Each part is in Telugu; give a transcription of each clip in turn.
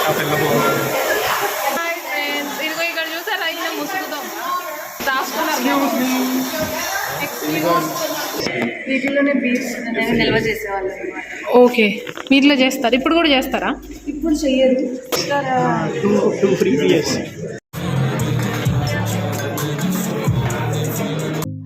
హాయ్ ఫ్రెండ్స్, ఇదిగో ఇక్కడ చూసారా ఇట్లా ముసుగుతో రాసుకున్నారు. వీటిలోనే బీట్స్ నిల్వ చేసేవాళ్ళు అనమాట. ఓకే, వీటిలో చేస్తారు. ఇప్పుడు కూడా చేస్తారా? ఇప్పుడు చెయ్యరు.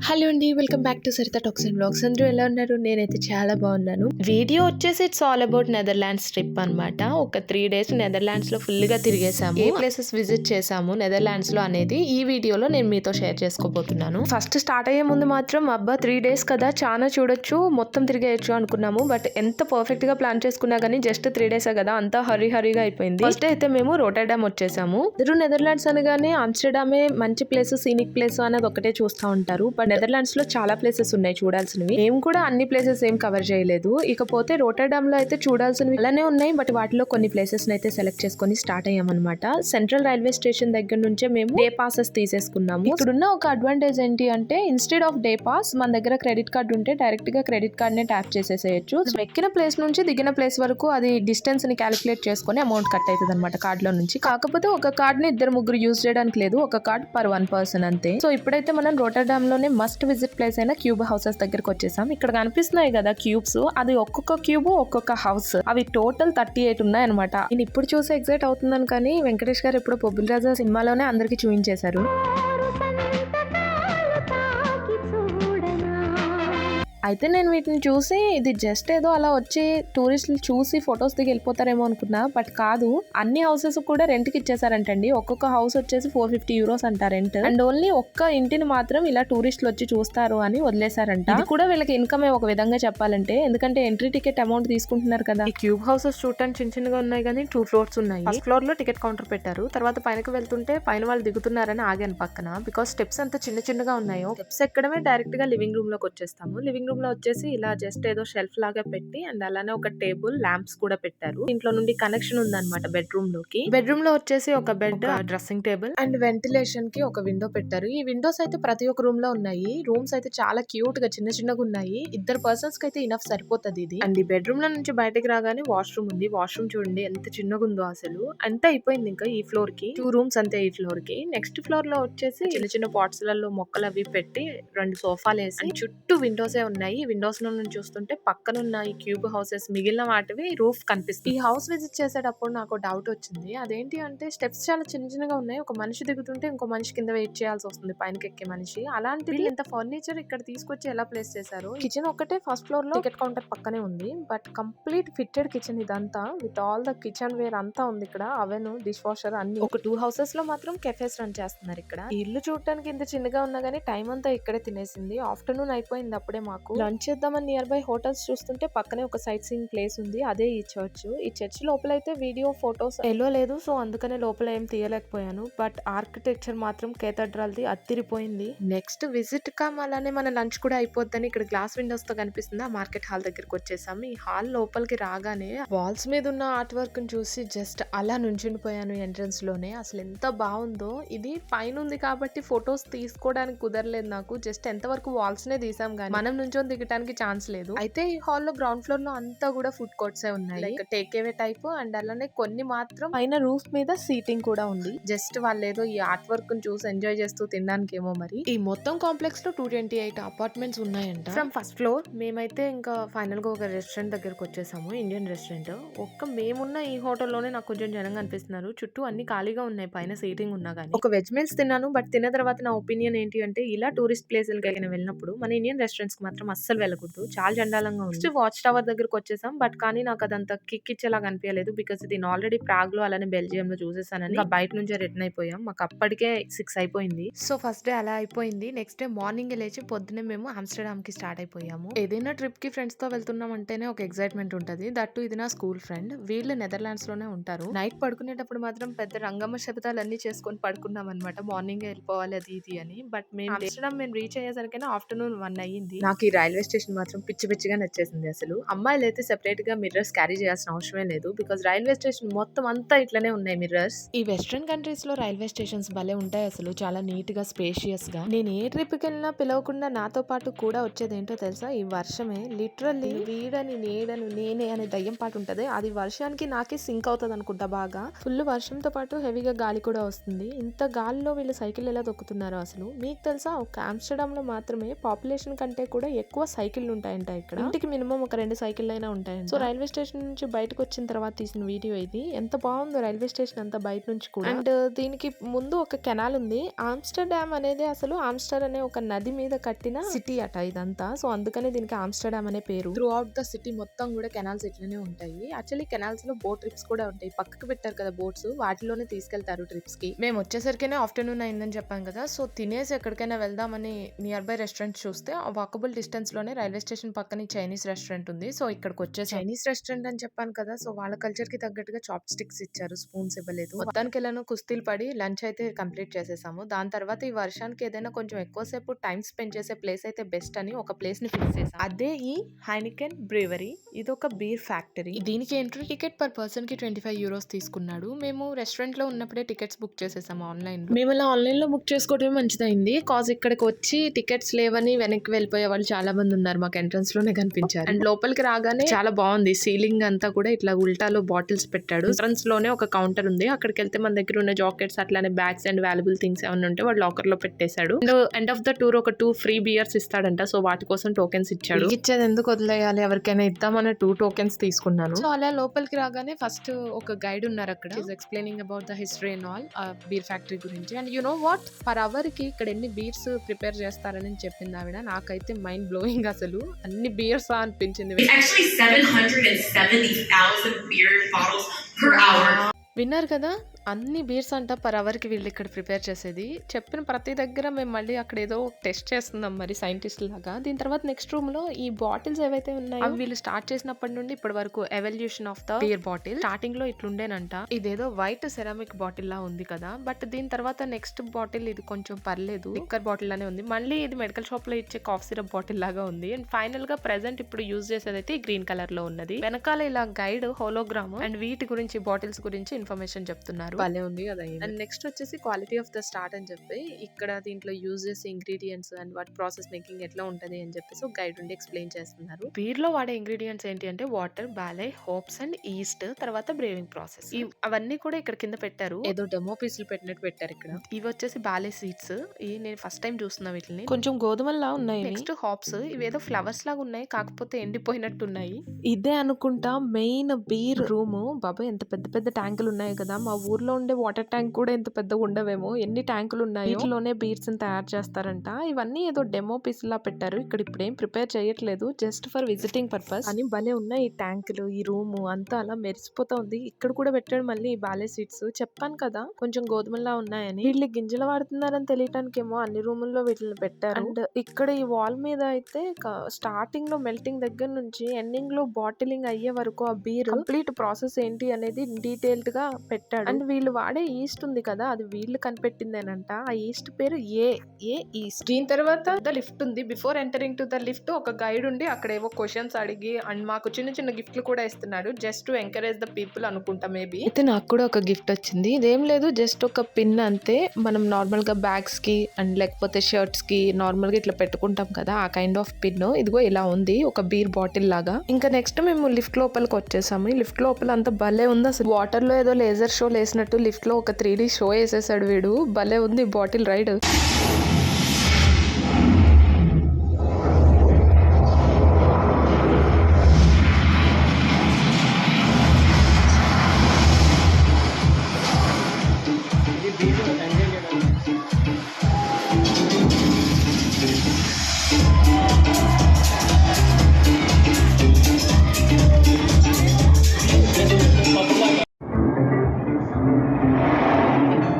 హలో అండి, welcome back to Saritha talks and blogs. అందరూ ఎలా ఉన్నారు? నేనైతే చాలా బాగున్నాను. వీడియో వచ్చేసి it's all about Netherlands trip అనమాట. ఒక 3 days నెదర్లాండ్స్ లో ఫుల్ గా తిరిగేసాము. ఏ ప్లేసెస్ విజిట్ చేసాము నెదర్లాండ్స్ లో అనేది ఈ వీడియోలో నేను మీతో షేర్ చేసుకోబోతున్నాను. ఫస్ట్ స్టార్ట్ అయ్యే ముందు మాత్రం అబ్బా 3 days కదా, చాలా చూడొచ్చు, మొత్తం తిరిగేయచ్చు అనుకున్నాము. బట్ ఎంత పర్ఫెక్ట్ గా ప్లాన్ చేసుకున్నా గానీ జస్ట్ 3 days కదా, అంతా హరీగా అయిపోయింది. ఫస్ట్ డే అయితే మేము రోటర్డామ్ వచ్చేసాము. నెదర్లాండ్స్ అనగానే ఆమ్స్టర్డామే మంచి ప్లేస్, సీనిక్ ప్లేస్ అనేది ఒకటే చూస్తూ ఉంటారు. బట్ నెదర్లాండ్స్ లో చాలా ప్లేసెస్ ఉన్నాయి చూడాల్సినవి. మేము కూడా అన్ని ప్లేసెస్ ఏం కవర్ చేయలేదు. ఇకపోతే రోటర్డామ్ లో అయితే చూడాల్సినవి అలానే ఉన్నాయి. బట్ వాటిలో కొన్ని ప్లేసెస్ అయితే సెలెక్ట్ చేసుకుని స్టార్ట్ అయ్యామన్నమాట. సెంట్రల్ రైల్వే స్టేషన్ దగ్గర నుంచే మేము డే పాసెస్ తీసేసుకున్నాము. ఇక్కడున్న ఒక అడ్వాంటేజ్ ఏంటి అంటే ఇన్స్టెడ్ ఆఫ్ డే పాస్ మన దగ్గర క్రెడిట్ కార్డ్ ఉంటే డైరెక్ట్ గా క్రెడిట్ కార్డ్ నే ట్యాప్ చేసేసేయచ్చు. ఎక్కిన ప్లేస్ నుంచి దిగిన ప్లేస్ వరకు అది డిస్టెన్స్ ని క్యాలిక్యులేట్ చేసుకుని అమౌంట్ కట్ అవుతుంది అనమాట కార్డ్ లో నుంచి. కాకపోతే ఒక కార్డ్ ని 2-3 యూజ్ చేయడానికి లేదు, ఒక కార్డ్ పర్ 1 person అంతే. సో ఇప్పుడైతే మనం రోటర్డామ్ లోనే మస్ట్ విజిట్ ప్లేస్ అయిన క్యూబ్ హౌసెస్ దగ్గరకు వచ్చేసాం. ఇక్కడ కనిపిస్తున్నాయి కదా క్యూబ్స్, అది ఒక్కొక్క క్యూబ్ ఒక్కొక్క హౌస్. అవి టోటల్ 38 ఉన్నాయి అనమాట. నేను ఇప్పుడు చూసి ఎగ్జైట్ అవుతున్నాను కానీ వెంకటేష్ గారు ఎప్పుడు పొబ్బుల్ రాజా సినిమాలోనే అందరికి చూపించేశారు. అయితే నేను వీటిని చూసి ఇది జస్ట్ ఏదో అలా వచ్చి టూరిస్టులు చూసి ఫొటోస్ దిగి వెళ్ళిపోతారేమో అనుకున్నా. బట్ కాదు, అన్ని హౌసెస్ కూడా రెంట్ కి ఇచ్చేసారంటండి. ఒక్కొక్క హౌస్ వచ్చేసి 450 euros అంట రెంట్. అండ్ ఓన్లీ ఒక్క ఇంటిని మాత్రం ఇలా టూరిస్టులు వచ్చి చూస్తారు అని వదిలేశారంట. ఇది కూడా వీళ్ళకి ఇన్కమ్ ఒక విధంగా చెప్పాలంటే, ఎందుకంటే ఎంట్రీ టికెట్ అమౌంట్ తీసుకుంటున్నారు కదా. ఈ క్యూబ్ హౌసెస్ చూడటానికి చిన్నగా ఉన్నాయి కానీ 2 floors ఉన్నాయి. ఫస్ట్ ఫ్లోర్ లో టికెట్ కౌంటర్ పెట్టారు. తర్వాత పైనకి వెళ్తుంటే పైన వాళ్ళు దిగుతున్నారని ఆగాను పక్కన. బికాస్ స్టెప్స్ అంతా చిన్నగా ఉన్నాయో. స్టెప్స్ ఎక్కడమే డైరెక్ట్ గా లివింగ్ రూమ్ లోకి వచ్చేస్తాము. లివింగ్ రూమ్ లో వచ్చేసి ఇలా జస్ట్ ఏదో షెల్ఫ్ లాగా పెట్టి అండ్ అలానే ఒక టేబుల్, ల్యాంప్స్ కూడా పెట్టారు. ఇంట్లో నుండి కనెక్షన్ ఉందన్నమాట బెడ్రూమ్ లోకి. బెడ్రూమ్ లో వచ్చేసి ఒక bed, dressing table and ventilation కి ఒక విండో పెట్టారు. ఈ విండోస్ అయితే ప్రతి ఒక్క రూమ్ లో ఉన్నాయి. రూమ్స్ అయితే చాలా క్యూట్ గా చిన్నగా ఉన్నాయి. 2 persons కి అయితే ఇనఫ్ సరిపోతుంది ఇది. అండ్ ఈ బెడ్రూమ్ లో నుంచి బయటకు రాగానే వాష్రూమ్ ఉంది. వాష్రూమ్ చూడండి ఎంత చిన్నగా ఉందో అసలు. అంతా అయిపోయింది ఇంకా ఈ ఫ్లోర్ కి. 2 rooms అంతే ఈ ఫ్లోర్ కి. నెక్స్ట్ ఫ్లోర్ లో వచ్చేసి చిన్న పాట్స్ లలో మొక్కలు అవి పెట్టి 2 సోఫాలు వేసి చుట్టూ విండోసే ఉన్నాయి. విండోస్ లో నుంచి చూస్తుంటే పక్కనున్న ఈ క్యూబ్ హౌసెస్ మిగిలిన వాటివి రూఫ్ కనిపిస్తుంది. ఈ హౌస్ విజిట్ చేసేటప్పుడు నాకు డౌట్ వచ్చింది. అదేంటి అంటే స్టెప్స్ చాలా చిన్నగా ఉన్నాయి. ఒక మనిషి దిగుతుంటే ఇంకో మనిషి కింద వెయిట్ చేయాల్సి వస్తుంది పైనకి ఎక్కే మనిషి. అలాంటిది ఇంత ఫర్నిచర్ ఇక్కడ తీసుకొచ్చి ఎలా ప్లేస్ చేశారు. కిచెన్ ఒకటే ఫస్ట్ ఫ్లోర్ లో టికెట్ కౌంటర్ పక్కనే ఉంది. బట్ కంప్లీట్ ఫిట్టెడ్ కిచెన్ ఇదంతా with all the kitchenware అంతా ఉంది ఇక్కడ. అవెన్, డిష్ వాషర్ అన్ని. ఒక 2 houses లో మాత్రం కెఫేస్ రన్ చేస్తున్నారు ఇక్కడ. ఈ ఇల్లు చూడటానికి ఇంత చిన్నగా ఉన్నా గానీ టైం అంతా ఇక్కడే తినేసింది. ఆఫ్టర్నూన్ అయిపోయింది అప్పుడే మాకు. లంచ్ చేద్దామని నియర్ బై హోటల్స్ చూస్తుంటే పక్కనే ఒక సైట్ సీయింగ్ ప్లేస్ ఉంది. అదే ఈ చర్చ్. ఈ చర్చ్ లోపల అయితే వీడియో ఫొటోస్ ఎల్లో లేదు, సో అందుకనే లోపల ఏం తీయలేకపోయాను. బట్ ఆర్కిటెక్చర్ మాత్రం కేథడ్రల్ ది అత్తిరిపోయింది. నెక్స్ట్ విజిట్ కమ్ అలానే మన లంచ్ కూడా అయిపోద్దని ఇక్కడ గ్లాస్ విండోస్ తో కనిపిస్తుంది. ఆ మార్కెట్ హాల్ దగ్గరకు వచ్చేసాము. ఈ హాల్ లోపలికి రాగానే వాల్స్ మీద ఉన్న ఆర్ట్ వర్క్ ని చూసి జస్ట్ అలా నుంచుండిపోయాను ఎంట్రన్స్ లోనే. అసలు ఎంత బాగుందో. ఇది పైన ఉంది కాబట్టి ఫొటోస్ తీసుకోవడానికి కుదరలేదు నాకు. జస్ట్ ఎంత వరకు వాల్స్ నే తీసాం కానీ మనం నుంచొని దిగడానికి ఛాన్స్ లేదు. అయితే ఈ హాల్ లో గ్రౌండ్ ఫ్లోర్ లో అంతా కూడా ఫుడ్ కోర్ట్స్ ఉన్నాయి. Like take away type. And అలానే కొన్ని మాత్రం పైన రూఫ్ మీద సీటింగ్ కూడా ఉంది. జస్ట్ వాళ్ళు ఏదో ఈ ఆర్ట్ వర్క్ ని చూసి ఎంజాయ్ చేస్తూ తినడానికి ఏమో మరి. ఈ మొత్తం కాంప్లెక్స్ లో 228 అపార్ట్మెంట్స్ ఉన్నాయంట. ఫ్రమ్ ఫస్ట్ ఫ్లోర్ మేమైతే ఇంకా ఫైనల్ గా ఒక రెస్టారెంట్ దగ్గరకు వచ్చేసాము. Indian restaurant. మేమున్న ఈ హోటల్లోనే నాకు కొంచెం జనంగా అనిపిస్తున్నారు. చుట్టూ అన్ని ఖాళీగా ఉన్నాయి పైన సీటింగ్ ఉన్నా కానీ. ఒక వెజ్ మీల్స్ తిన్నాను. బట్ తిన్న తర్వాత నా ఒపీనియన్ ఏంటి అంటే ఇలా టూరిస్ట్ ప్లేసులకి వెళ్ళినప్పుడు మన ఇండియన్ రెస్టారెంట్స్ కి మాత్రం అస్సలు వెళ్ళకూడదు. చాలా చండాలంగా ఉంది. నెక్స్ట్ వాచ్ టవర్ దగ్గరకు వచ్చేసాం. బట్ కానీ నాకు అదంతా కిక్ ఇచ్చేలాగా అనిపించలేదు. బికాస్ ఇది ఆల్రెడీ ప్రాగ్ లో అలానే బెల్జియం లో చూసేసానని బయట నుంచి రిటర్న్ అయిపోయాం. మాకు అప్పటికే 6 అయిపోయింది. సో ఫస్ట్ డే అలా అయిపోయింది. నెక్స్ట్ డే మార్నింగ్ లేచి పొద్దునే మేము ఆమ్స్టర్డామ్ కి స్టార్ట్ అయిపోయాము. ఏదైనా ట్రిప్ కి ఫ్రెండ్స్ తో వెళ్తున్నాం అంటేనే ఒక ఎక్సైట్మెంట్ ఉంటది. దట్టు ఇది నా స్కూల్ ఫ్రెండ్. వీళ్ళు నెదర్లాండ్స్ లోనే ఉంటారు. నైట్ పడుకునేటప్పుడు మాత్రం పెద్ద రంగమ్మ శబ్దాలు అన్ని చేసుకొని పడుకున్నాం అనమాట. మార్నింగ్ వెళ్ళిపోవాలి అది ఇది అని. బట్ మేము రీచ్ అయ్యేసరికి ఆఫ్టర్నూన్ 1 అయ్యింది. నాకు ఈ రైల్వే స్టేషన్ మాత్రం పిచ్చి పిచ్చిగా నచ్చేసింది. అసలు అమ్మాయిలు అయితే సెపరేట్ గా మిర్రర్స్ క్యారీ చేయాల్సిన అవసరమే లేదు, బికాస్ రైల్వే స్టేషన్ మొత్తం అంతా ఇట్లనే ఉన్నాయి మిర్రర్స్. ఈ వెస్ట్రన్ కంట్రీస్ లో రైల్వే స్టేషన్స్ భలే ఉంటాయి అసలు, చాలా నీట్ గా స్పేషియస్ గా. నేను ఏ ట్రిప్ కి వెళ్ళినా పిలవకుండా నాతో పాటు కూడా వచ్చేది ఏంటో తెలుసా, ఈ వర్షమే. లిటరల్లీ వీడని నేడను నేనే అనే దయ్యం పాట ఉంటది, అది వర్షానికి నాకే సింక్ అవుతుంది అనుకుంటా. బాగా ఫుల్ వర్షంతో పాటు హెవీగా గాలి కూడా వస్తుంది. ఇంత గాలిలో వీళ్ళు సైకిల్ ఎలా తొక్కుతున్నారో అసలు. మీకు తెలుసా, ఒక ఆమ్స్టర్డామ్ లో మాత్రమే పాపులేషన్ కంటే కూడా ఎక్కువ సైకిళ్ళు ఉంటాయంట ఇక్కడ. ఇంటికి మినిమం ఒక 2 సైకిల్ అయినా ఉంటాయంట. సో రైల్వే స్టేషన్ నుంచి బయటకు వచ్చిన తర్వాత తీసిన వీడియో ఇది. ఎంత బాగుందో రైల్వే స్టేషన్ అంతా బయట నుంచి కూడా. అండ్ దీనికి ముందు ఒక కెనాల్ ఉంది. ఆమ్స్టర్డామ్ అనేది అసలు ఆమ్స్టర్ అనే ఒక నది మీద కట్టిన సిటీ అట ఇదంతా. సో అందుకనే దీనికి ఆమ్స్టర్డామ్ అనే పేరు. త్రూ అవుట్ ద సిటీ మొత్తం కూడా కెనాల్స్ ఇట్లనే ఉంటాయి. యాక్చువల్లీ కెనాల్స్ లో బోట్ ట్రిప్స్ కూడా ఉంటాయి. పక్కకు పెట్టారు కదా బోట్స్, వాటిలోనే తీసుకెళ్తారు ట్రిప్స్ కి. మేము వచ్చేసరికేనే ఆఫ్టర్నూన్ అయిందని చెప్పాం కదా, సో తినేసి ఎక్కడికైనా వెళ్దామని నియర్ బై రెస్టారెంట్ చూస్తే ఆ వాకబుల్ డిస్టెన్స్ లోనే రైల్వే స్టేషన్ పక్కన చైనీస్ రెస్టారెంట్ ఉంది. సో ఇక్కడికి వచ్చే చైనీస్ రెస్టారెంట్ అని చెప్పాను కదా, సో వాళ్ళ కల్చర్ కి తగ్గట్టుగా చాప్ స్టిక్స్ ఇచ్చారు, స్పూన్స్ ఇవ్వలేదు. మొత్తానికి వెళ్ళాను, కుస్తీలు పడి లంచ్ అయితే కంప్లీట్ చేసేసాము. దాని తర్వాత ఈ వర్షానికి ఏదైనా కొంచెం ఎక్కువసేపు టైం స్పెండ్ చేసే ప్లేస్ అయితే బెస్ట్ అని ఒక ప్లేస్ ని ఫిక్స్ చేసాం. అదే ఈ హైనికెన్ బ్రీవరీ. ఇది ఒక బీర్ ఫ్యాక్టరీ. దీనికి ఎంట్రీ టికెట్ పర్ పర్సన్ కి 25 యూరోస్ తీసుకున్నాడు. మేము రెస్టారెంట్ లో ఉన్నప్పుడే టికెట్స్ బుక్ చేసేసాము ఆన్లైన్ లో. మేము అలా ఆన్లైన్ లో బుక్ చేసుకోవడమే మంచిదైంది, కాజ్ ఇక్కడికి వచ్చి టికెట్స్ లేవని వెనక్కి వెళ్ళిపోయే వాళ్ళు చాలా మంది ఉన్నారు. మాకు ఎంట్రన్స్ లోనే కనిపించారు. అండ్ లోపలికి రాగానే చాలా బాగుంది, సీలింగ్ అంతా కూడా ఇట్లా ఉల్టాలో బాటిల్స్ పెట్టాడు. ఎంట్రన్స్ లోనే ఒక కౌంటర్ ఉంది, అక్కడికి వెళ్తే మన దగ్గర ఉన్న జాకెట్స్ అట్లానే బ్యాగ్స్ అండ్ వాల్యుబుల్ థింగ్స్ ఏమైనా ఉంటే వాడు లాకర్ లో పెట్టేశాడు. And end of the tour ఒక 2 ఫ్రీ బియర్స్ ఇస్తాడంట, సో వాటి కోసం టోకెన్స్ ఇచ్చాడు. ఇచ్చేది ఎందుకు వదిలేయాలి, ఎవరికైనా ఇద్దామన్న 2 టోకెన్స్ తీసుకున్నాను. సో అలా లోపలికి రాగానే ఫస్ట్ ఒక గైడ్ ఉన్నారు అక్కడ, explaining about the history and all beer factory గురించి. And you know what, per hour కి ఇక్కడ ఎన్ని బీర్స్ ప్రిపేర్ చేస్తారని చెప్పింది ఆవిడ. నాకైతే మైండ్ బ్లోయింగ్, అసలు అన్ని బీర్స్ అనిపించింది. Actually 770,000 beer bottles per hour. విన్నారు కదా, అన్ని బీర్స్ అంట పర్ అవర్ కి వీళ్ళు ఇక్కడ ప్రిపేర్ చేసేది. చెప్పిన ప్రతి దగ్గర మేము మళ్ళీ అక్కడ ఏదో టెస్ట్ చేస్తున్నాం మరి సైంటిస్ట్ లాగా. దీని తర్వాత నెక్స్ట్ రూమ్ లో ఈ బాటిల్స్ ఏవైతే ఉన్నాయో అవి వీళ్ళు స్టార్ట్ చేసినప్పటి నుండి ఇప్పటి వరకు evolution of the beer bottle. Starting లో ఇట్లుండేనంట, ఇదేదో వైట్ సెరామిక్ బాటిల్ లా ఉంది కదా, బట్ దీని తర్వాత నెక్స్ట్ బాటిల్ ఇది కొంచెం పర్లేదు, లిక్కర్ బాటిల్ లానే ఉంది. మళ్ళీ ఇది మెడికల్ షాప్ లో ఇచ్చే కాఫ్ సిరప్ బాటిల్ లాగా ఉంది. అండ్ ఫైనల్ గా ప్రెసెంట్ ఇప్పుడు యూజ్ చేసేది అయితే గ్రీన్ కలర్ లో ఉన్నది. వెనకాల ఇలా గైడ్ హోలోగ్రామ్ అండ్ వీటి గురించి బాటిల్స్ గురించి ఇన్ఫర్మేషన్ చెప్తున్నారు. భలే ఉంది కదా. అండ్ నెక్స్ట్ వచ్చేసి క్వాలిటీ ఆఫ్ ద స్టార్ట్ అని చెప్పి ఇక్కడ దీంట్లో యూజ్ చేసే ఇంగ్రీడియంట్స్ అండ్ వాటి ప్రాసెస్ మేకింగ్ ఎట్లా ఉంటది అని చెప్పేసి ఒక గైడ్ ఉండి ఎక్స్ప్లెయిన్ చేస్తున్నారు. బీర్ లో వాడే ఇంగ్రీడియంట్స్ ఏంటి అంటే వాటర్, బాలే, హోప్స్ అండ్ ఈస్ట్, తర్వాత బ్రేవింగ్ ప్రాసెస్. అవన్నీ కూడా ఇక్కడ కింద పెట్టారు, ఏదో డెమో పీసులు పెట్టినట్టు పెట్టారు ఇక్కడ. ఇవి వచ్చేసి బాలే సీడ్స్, ఇవి నేను ఫస్ట్ టైం చూస్తున్నా వీటిని, కొంచెం గోధుమల్లా ఉన్నాయి. నెక్స్ట్ హాప్స్, ఇవేదో ఫ్లవర్స్ లాగా ఉన్నాయి కాకపోతే ఎండిపోయినట్టు ఉన్నాయి. ఇదే అనుకుంటా మెయిన్ బీర్ రూమ్. బాబా ఎంత పెద్ద పెద్ద ట్యాంకులు ఉన్నాయి కదా, మా ఊర్లో ఉండే వాటర్ ట్యాంక్ కూడా ఎంత పెద్దగా ఉండవేమో, ఎన్ని ట్యాంకులు ఉన్నాయి. వీటిలోనే బీర్స్ తయారు చేస్తారంట. ఇవన్నీ ఏదో డెమో పీస్ లా పెట్టారు, ఇక్కడ ఇప్పుడు ఏం ప్రిపేర్ చేయట్లేదు, జస్ట్ ఫర్ విజిటింగ్ పర్పస్. అని భలే ఉన్నాయి ఈ ట్యాంకులు, ఈ రూమ్ అంతా అలా మెరిసిపోతా ఉంది. ఇక్కడ కూడా పెట్టాడు మళ్ళీ ఈ బాలే సీడ్స్. చెప్పాను కదా కొంచెం గోధుమలా ఉన్నాయని. వీళ్ళు గింజలు వాడుతున్నారని తెలియటానికేమో అన్ని రూముల్లో వీటిని పెట్టారు. అండ్ ఇక్కడ ఈ వాల్ మీద అయితే స్టార్టింగ్ లో మెల్టింగ్ దగ్గర నుంచి ఎండింగ్ లో బాటిలింగ్ అయ్యే వరకు ఆ బీర్ కంప్లీట్ ప్రాసెస్ ఏంటి అనేది డీటెయిల్డ్ గా పెట్టాడు. అండ్ వీళ్ళు వాడే ఈస్ట్ ఉంది కదా, అది వీళ్ళు కనిపెట్టిందేనంట. ఆ ఈస్ట్ పేరు ఏ ఈస్ట్. దీని తర్వాత ద లిఫ్ట్ ఉంది. Before entering to the lift ఒక గైడ్ ఉండి అక్కడ ఏవో క్వశ్చన్స్ అడిగి అండ్ మాకు చిన్న చిన్న గిఫ్ట్లు కూడా ఇస్తున్నాడు, just to encourage the people అనుకుంటా మేబీ. అయితే నాకు కూడా ఒక గిఫ్ట్ వచ్చింది. ఇదేం లేదు, జస్ట్ ఒక పిన్ అంతే. మనం నార్మల్ గా బ్యాగ్స్ కి అండ్ లేకపోతే షర్ట్స్ కి నార్మల్ గా ఇట్లా పెట్టుకుంటాం కదా, ఆ కైండ్ ఆఫ్ పిన్. ఇదిగో ఇలా ఉంది, ఒక బీర్ బాటిల్ లాగా. ఇంకా నెక్స్ట్ మేము లిఫ్ట్ లోపలికి వచ్చేసాము. లిఫ్ట్ లోపల అంతా భలే ఉంది అసలు. వాటర్ లో ఏదో లేజర్ షో వేసినట్టు లిఫ్ట్ లో ఒక 3D షో వేసేసాడు వీడు. భలే ఉంది బాటిల్ రైడ్.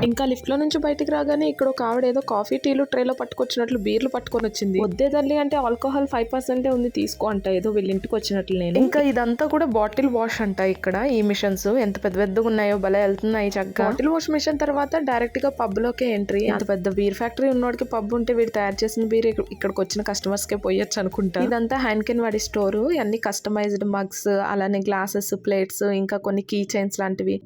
ఇంకా లిఫ్ట్ లో నుంచి బయటికి రాగానే ఇక్కడ ఒక ఆవిడ ఏదో కాఫీ టీలు ట్రేలో పట్టుకొచ్చినట్లు బీర్లు పట్టుకొని వచ్చింది. వద్దే తల్లి అంటే ఆల్కహాల్ 5% ఉంది తీసుకో అంట, ఏదో వీళ్ళ ఇంటికి వచ్చినట్లు. నేను ఇంకా ఇదంతా కూడా బాటిల్ వాష్ అంట. ఇక్కడ ఈ మిషన్స్ ఎంత పెద్ద పెద్దగా ఉన్నాయో భలే వెళ్తున్నాయి చక్కగా. బాటిల్ వాష్ మిషన్ తర్వాత డైరెక్ట్ గా పబ్ లోకే ఎంట్రీ. అంత పెద్ద బీర్ ఫ్యాక్టరీ ఉన్నోడికి పబ్ ఉంటే వీడు తయారు చేసిన బీర్ ఇక్కడికి వచ్చిన కస్టమర్స్ కే పోయొచ్చు అనుకుంటా. ఇదంతా హ్యాండ్కెన్ వాడి స్టోర్. అన్ని కస్టమైజ్డ్ మగ్స్, అలానే గ్లాసెస్, ప్లేట్స్, ఇంకా కొన్ని కీ చైన్స్ లాంటివి.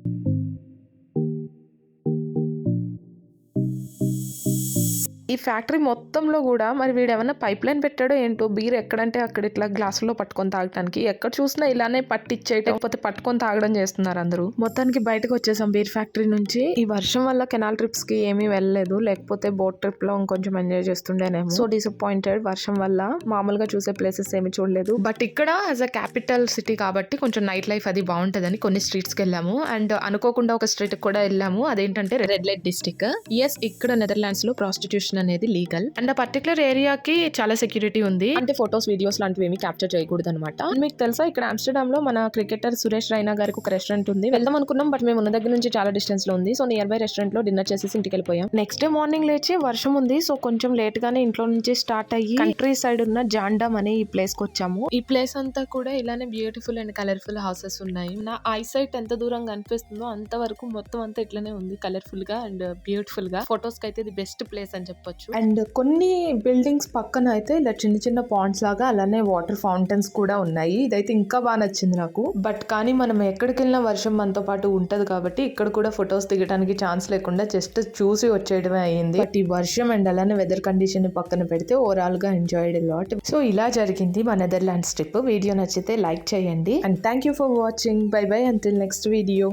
ఈ ఫ్యాక్టరీ మొత్తంలో కూడా మరి వీడు ఏమన్నా పైప్ లైన్ పెట్టాడో ఏంటో, బీర్ ఎక్కడంటే అక్కడ ఇట్లా గ్లాసులో పట్టుకొని తాగడానికి. ఎక్కడ చూసినా ఇలానే పట్టిచ్చేయటం, లేకపోతే పట్టుకొని తాగడం చేస్తున్నారు అందరూ. మొత్తానికి బయటకు వచ్చేసాం బీర్ ఫ్యాక్టరీ నుంచి. ఈ వర్షం వల్ల కెనాల్ ట్రిప్స్ కి ఏమీ వెళ్ళలేదు, లేకపోతే బోట్ ట్రిప్ లో ఇంకొంచెం ఎంజాయ్ చేస్తుండేనేమో. సో డిసప్పాయింటెడ్ వర్షం వల్ల. మామూలుగా చూసే ప్లేసెస్ ఏమి చూడలేదు. బట్ ఇక్కడ యాజ్ అ క్యాపిటల్ సిటీ కాబట్టి కొంచెం నైట్ లైఫ్ అది బాగుంటదని కొన్ని స్ట్రీట్స్ కి వెళ్ళాము. అండ్ అనుకోకుండా ఒక స్ట్రీట్ కూడా వెళ్ళాము. అదేంటంటే రెడ్ లైట్ డిస్ట్రిక్ట్. ఎస్, ఇక్కడ నెదర్లాండ్స్ లో ప్రాస్టిట్యూషన్ అనేది లీగల్. అండ్ ఆ పర్టికులర్ ఏరియాకి చాలా సెక్యూరిటీ ఉంది. అంటే ఫొటోస్, వీడియోస్ లాంటివి ఏమి క్యాప్చర్ చేయకూడదు అనమాట. మీకు తెలుసా ఇక్కడ ఆమ్స్టర్డామ్ లో మన క్రికెటర్ సురేష్ రైనా గారికి ఒక రెస్టారెంట్ ఉంది. వెళ్దాం అనుకున్నాం, బట్ మేము ఉన్న దగ్గర నుంచి చాలా డిస్టెన్స్ లో ఉంది. సో నియర్ బై రెస్టారెంట్ లో డిన్నర్ చేసేసి ఇంటికి వెళ్ళిపోయాం. నెక్స్ట్ డే మార్నింగ్ లేచి వర్షం ఉంది. సో కొంచెం లేట్ గానే ఇంట్లో నుంచి స్టార్ట్ అయ్యి కంట్రీ సైడ్ ఉన్న జాండామ్ అనే ఈ ప్లేస్ కి వచ్చాము. ఈ ప్లేస్ అంతా కూడా ఇలానే బ్యూటిఫుల్ అండ్ కలర్ఫుల్ హౌసెస్ ఉన్నాయి. నా ఐ సైట్ ఎంత దూరంగా అనిపిస్తుందో అంతవరకు మొత్తం అంతా ఇట్లానే ఉంది, కలర్ఫుల్ గా అండ్ బ్యూటిఫుల్ గా. ఫొటోస్ కి అయితే ఇది బెస్ట్ ప్లేస్ అని చెప్పొచ్చు. అండ్ కొన్ని బిల్డింగ్స్ పక్కన అయితే ఇలా చిన్న చిన్న పాండ్స్ లాగా, అలానే వాటర్ ఫౌంటైన్స్ కూడా ఉన్నాయి. ఇదైతే ఇంకా బాగా నచ్చింది నాకు. బట్ కానీ మనం ఎక్కడికి వెళ్ళినా వర్షం మనతో పాటు ఉంటది కాబట్టి ఇక్కడ కూడా ఫొటోస్ దిగడానికి ఛాన్స్ లేకుండా జస్ట్ చూసి వచ్చేయడమే అయ్యింది. బట్ ఈ వర్షం అండ్ అలానే వెదర్ కండిషన్ పక్కన పెడితే ఓవరాల్ గా ఎంజాయ్డ్ లాట్. సో ఇలా జరిగింది మా నెదర్లాండ్స్ ట్రిప్. వీడియో నచ్చితే లైక్ చేయండి and thank you for watching. By by until next video.